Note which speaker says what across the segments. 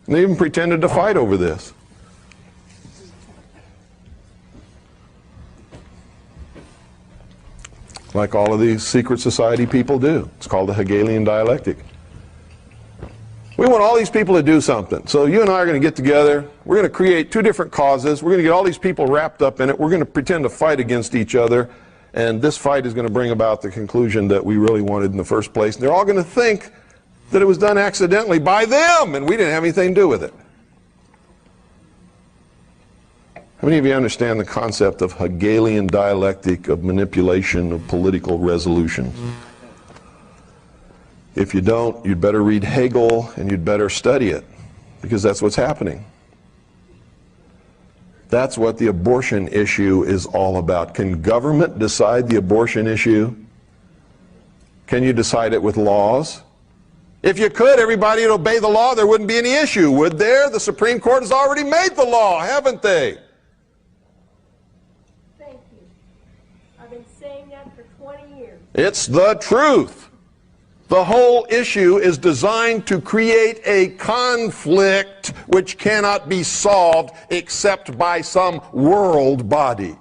Speaker 1: And they even pretended to fight over this. Like all of these secret society people do. It's called the Hegelian Dialectic. We want all these people to do something. So you and I are going to get together. We're going to create two different causes. We're going to get all these people wrapped up in it. We're going to pretend to fight against each other. And this fight is going to bring about the conclusion that we really wanted in the first place. And they're all going to think that it was done accidentally by them, and we didn't have anything to do with it. How many of you understand the concept of Hegelian dialectic, of manipulation of political resolutions? If you don't, you'd better read Hegel and you'd better study it, because that's what's happening. That's what the abortion issue is all about. Can government decide the abortion issue? Can you decide it with laws? If you could, everybody would obey the law, there wouldn't be any issue, would there? The Supreme Court has already made the law, haven't they?
Speaker 2: Thank you. I've been saying that for 20 years.
Speaker 1: It's the truth. The whole issue is designed to create a conflict which cannot be solved except by some world body.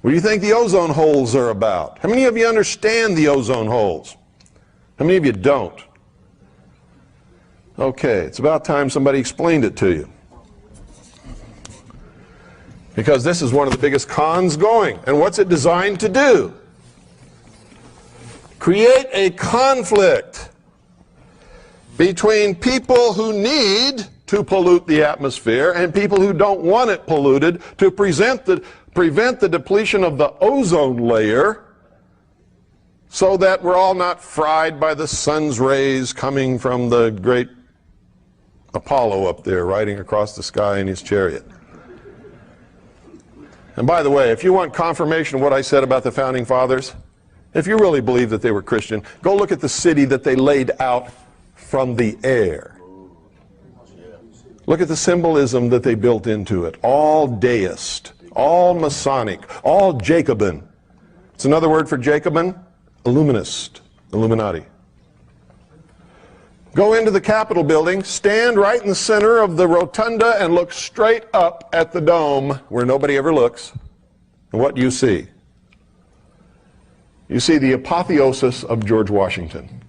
Speaker 1: What do you think the ozone holes are about? How many of you understand the ozone holes? How many of you don't? Okay, it's about time somebody explained it to you. Because this is one of the biggest cons going. And what's it designed to do? Create a conflict between people who need to pollute the atmosphere and people who don't want it polluted, to prevent the depletion of the ozone layer, so that we're all not fried by the sun's rays coming from the great Apollo up there riding across the sky in his chariot. And by the way, if you want confirmation of what I said about the Founding Fathers, if you really believe that they were Christian, go look at the city that they laid out from the air. Look at the symbolism that they built into it. All deist, all Masonic, all Jacobin. It's another word for Jacobin, Illuminist, Illuminati. Go into the Capitol building, stand right in the center of the rotunda and look straight up at the dome where nobody ever looks. And what do you see? You see the apotheosis of George Washington,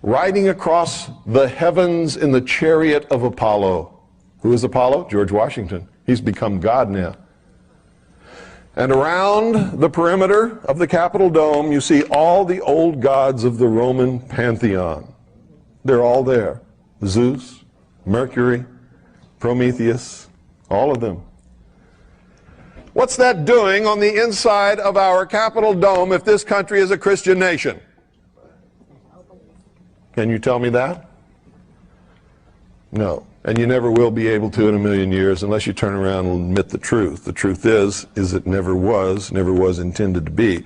Speaker 1: riding across the heavens in the chariot of Apollo. Who is Apollo? George Washington. He's become God now. And around the perimeter of the Capitol dome, you see all the old gods of the Roman pantheon. They're all there. Zeus, Mercury, Prometheus, all of them. What's that doing on the inside of our Capitol dome if this country is a Christian nation? Can you tell me that? No. And you never will be able to in a million years unless you turn around and admit the truth. The truth is it never was intended to be.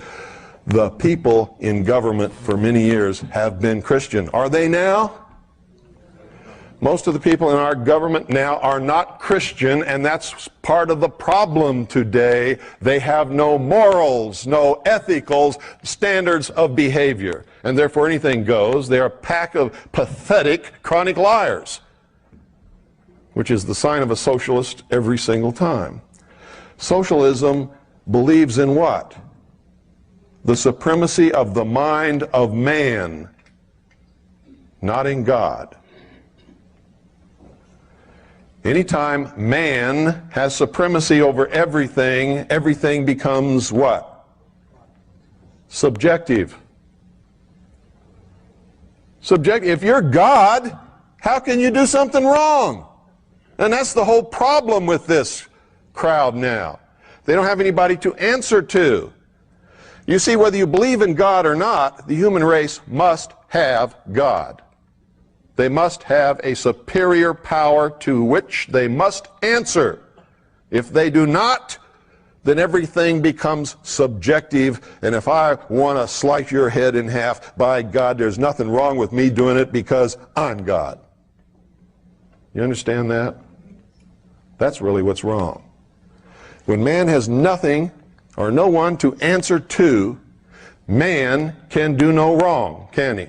Speaker 1: The people in government for many years have been Christian. Are they now? Most of the people in our government now are not Christian, and that's part of the problem today. They have no morals, no ethical standards of behavior, and therefore anything goes. They're a pack of pathetic, chronic liars, which is the sign of a socialist every single time. Socialism believes in what? The supremacy of the mind of man, not in God. Anytime man has supremacy over everything, everything becomes what? Subjective. If you're God, how can you do something wrong? And that's the whole problem with this crowd now. They don't have anybody to answer to. You see, whether you believe in God or not, the human race must have God. They must have a superior power to which they must answer. If they do not, then everything becomes subjective, and if I want to slice your head in half, by God, there's nothing wrong with me doing it because I'm God. You understand that? That's really what's wrong. When man has nothing or no one to answer to, man can do no wrong, can he?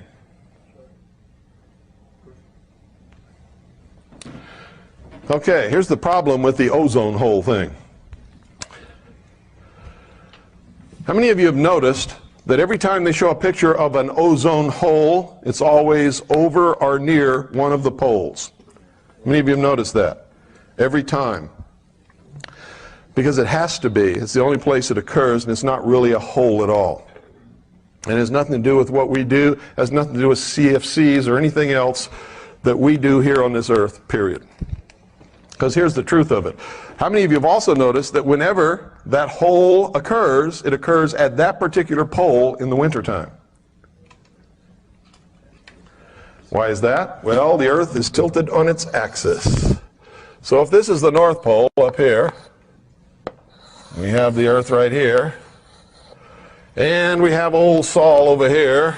Speaker 1: Okay, here's the problem with the ozone hole thing. How many of you have noticed that every time they show a picture of an ozone hole, it's always over or near one of the poles? How many of you have noticed that? Every time. Because it has to be. It's the only place it occurs, and it's not really a hole at all. And it has nothing to do with what we do. It has nothing to do with CFCs or anything else that we do here on this earth, period. Because here's the truth of it. How many of you have also noticed that whenever that hole occurs, it occurs at that particular pole in the wintertime? Why is that? Well, the earth is tilted on its axis. So if this is the North Pole up here, we have the earth right here, and we have old Sol over here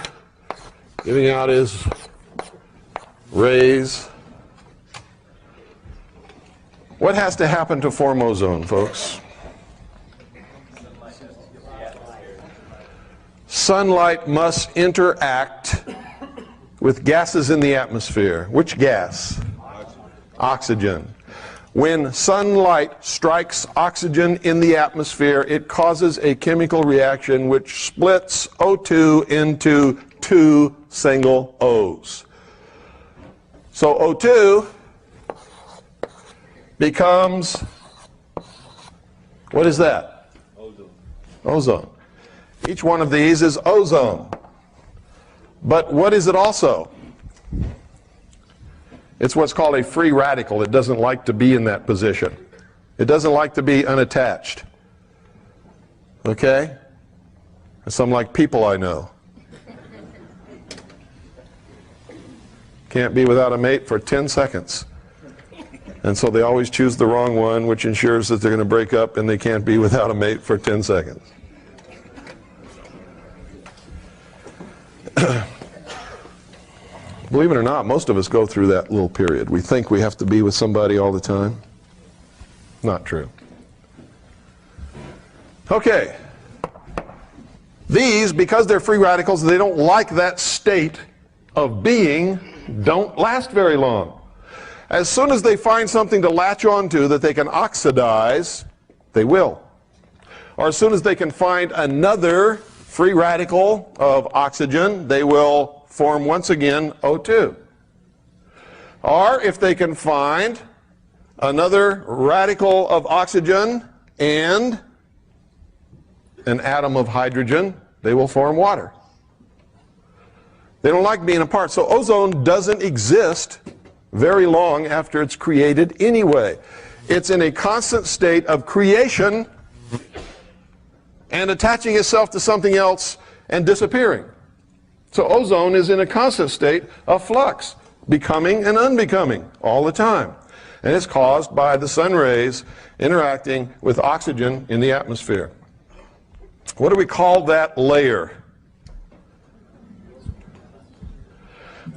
Speaker 1: giving out his rays. What has to happen to form ozone, folks? Sunlight must interact with gases in the atmosphere. Which gas? Oxygen. When sunlight strikes oxygen in the atmosphere, it causes a chemical reaction which splits O2 into two single O's. So O2 becomes, what is that? Ozone. Ozone. Each one of these is ozone. But what is it also? It's what's called a free radical. It doesn't like to be in that position. It doesn't like to be unattached. Okay? Some like people I know. Can't be without a mate for 10 seconds. And so they always choose the wrong one, which ensures that they're going to break up and they can't be without a mate for 10 seconds. Believe it or not, most of us go through that little period. We think we have to be with somebody all the time. Not true. Okay. These, because they're free radicals, they don't like that state of being, don't last very long. As soon as they find something to latch onto that they can oxidize, they will. Or as soon as they can find another free radical of oxygen, they will form once again O2. Or if they can find another radical of oxygen and an atom of hydrogen, they will form water. They don't like being apart. So ozone doesn't exist very long after it's created anyway. It's in a constant state of creation and attaching itself to something else and disappearing. So ozone is in a constant state of flux, becoming and unbecoming all the time. And it's caused by the sun rays interacting with oxygen in the atmosphere. What do we call that layer?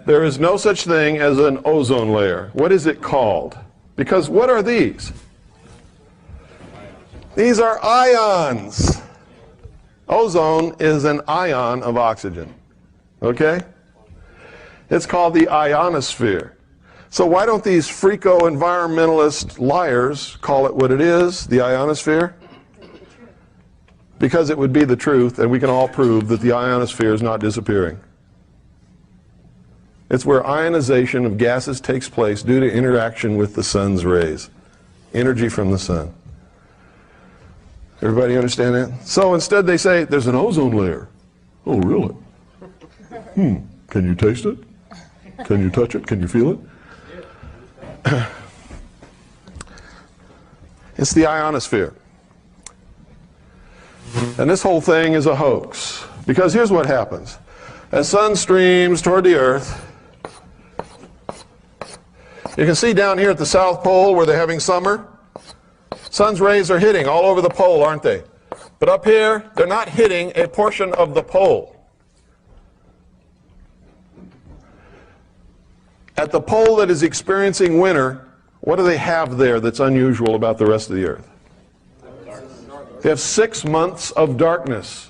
Speaker 1: There is no such thing as an ozone layer. What is it called? Because what are these? These are ions. Ozone is an ion of oxygen. Okay? It's called the ionosphere. So why don't these freako-environmentalist liars call it what it is, the ionosphere? Because it would be the truth, and we can all prove that the ionosphere is not disappearing. It's where ionization of gases takes place due to interaction with the sun's rays. Energy from the sun. Everybody understand that? So instead they say, there's an ozone layer. Oh, really? Can you taste it? Can you touch it? Can you feel it? It's the ionosphere. And this whole thing is a hoax. Because here's what happens. As sun streams toward the earth, you can see down here at the South Pole where they're having summer, sun's rays are hitting all over the pole, aren't they? But up here, they're not hitting a portion of the pole. At the pole that is experiencing winter, what do they have there that's unusual about the rest of the earth? They have 6 months of darkness.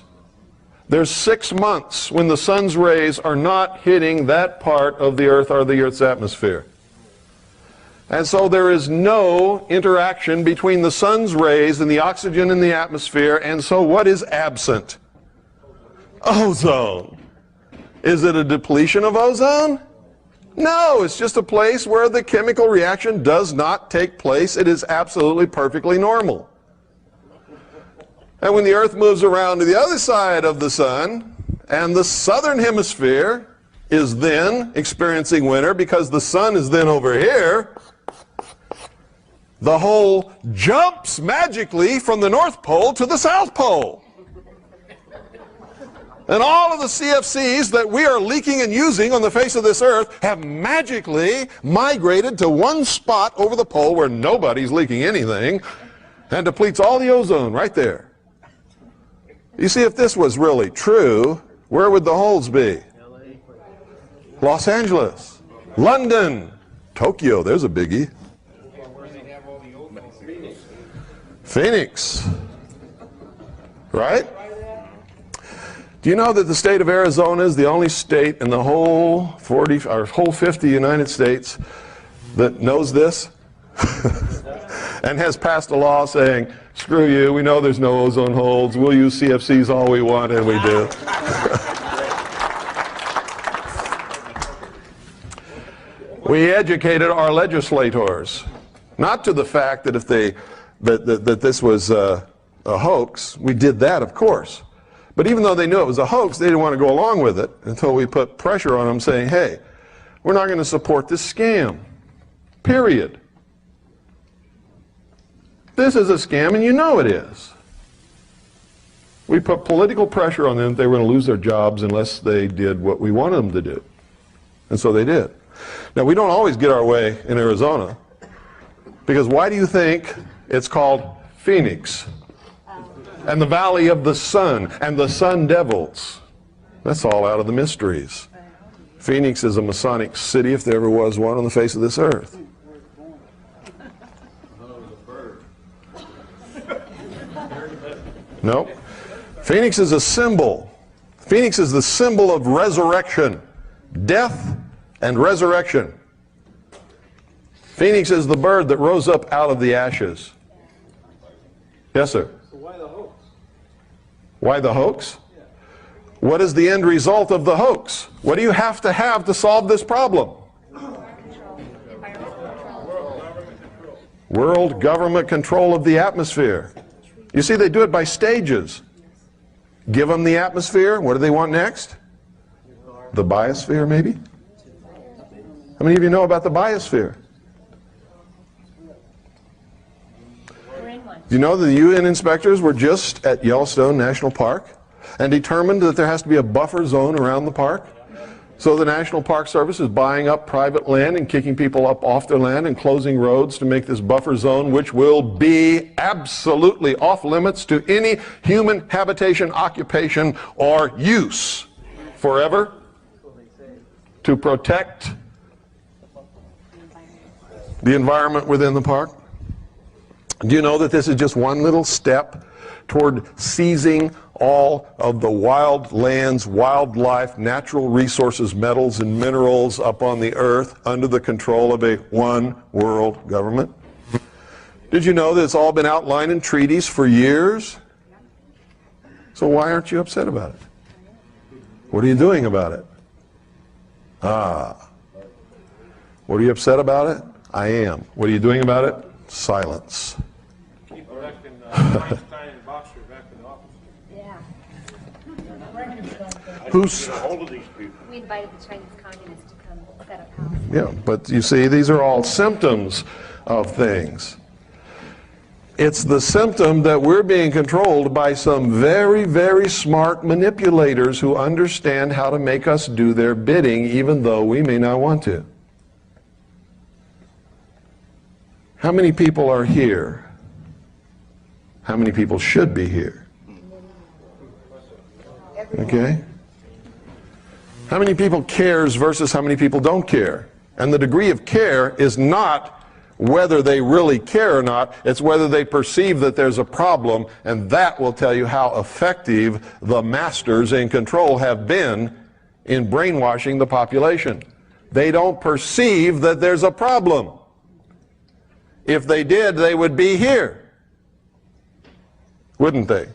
Speaker 1: There's 6 months when the sun's rays are not hitting that part of the earth or the earth's atmosphere. And so there is no interaction between the sun's rays and the oxygen in the atmosphere, and so what is absent? Ozone. Is it a depletion of ozone? No, it's just a place where the chemical reaction does not take place. It is absolutely perfectly normal. And when the Earth moves around to the other side of the sun, and the southern hemisphere is then experiencing winter because the sun is then over here, the hole jumps magically from the North Pole to the South Pole. And all of the CFCs that we are leaking and using on the face of this Earth have magically migrated to one spot over the pole where nobody's leaking anything and depletes all the ozone right there. You see, if this was really true, where would the holes be? Los Angeles, London, Tokyo, there's a biggie. Phoenix, right? Do you know that the state of Arizona is the only state in the whole 50 United States that knows this and has passed a law saying, screw you, we know there's no ozone holes, we'll use CFCs all we want, and we do. We educated our legislators, not to the fact that if that this was a hoax. We did that, of course. But even though they knew it was a hoax, they didn't want to go along with it until we put pressure on them saying, hey, we're not going to support this scam. Period. This is a scam, and you know it is. We put political pressure on them that they were going to lose their jobs unless they did what we wanted them to do. And so they did. Now, we don't always get our way in Arizona, because why do you think it's called Phoenix? And the Valley of the Sun, and the Sun Devils? That's all out of the mysteries. Phoenix is a Masonic city, if there ever was one, on the face of this earth. Nope. Phoenix is a symbol. Phoenix is the symbol of resurrection, death and resurrection. Phoenix is the bird that rose up out of the ashes. Yes, sir.
Speaker 3: So why the hoax?
Speaker 1: Why the hoax? What is the end result of the hoax? What do you have to solve this problem? World government control of the atmosphere. You see, they do it by stages. Give them the atmosphere. What do they want next? The biosphere, maybe? How many of you know about the biosphere? Do you know that the UN inspectors were just at Yellowstone National Park and determined that there has to be a buffer zone around the park? So the National Park Service is buying up private land and kicking people up off their land and closing roads to make this buffer zone, which will be absolutely off limits to any human habitation, occupation, or use forever, to protect the environment within the park. Do you know that this is just one little step toward seizing all of the wild lands, wildlife, natural resources, metals, and minerals up on the earth under the control of a one world government? Did you know that it's all been outlined in treaties for years? So why aren't you upset about it? What are you doing about it? What are you upset about it? I am. What are you doing about it? Silence.
Speaker 3: Keep electing Einstein and Boxer back in the office.
Speaker 2: Yeah.
Speaker 1: Who's?
Speaker 4: We invited the Chinese communists to come set up house.
Speaker 1: Yeah, but you see, these are all symptoms of things. It's the symptom that we're being controlled by some very, very smart manipulators who understand how to make us do their bidding, even though we may not want to. How many people are here? How many people should be here? Okay? How many people cares versus how many people don't care? And the degree of care is not whether they really care or not, it's whether they perceive that there's a problem, and that will tell you how effective the masters in control have been in brainwashing the population. They don't perceive that there's a problem. If they did, they would be here, wouldn't they?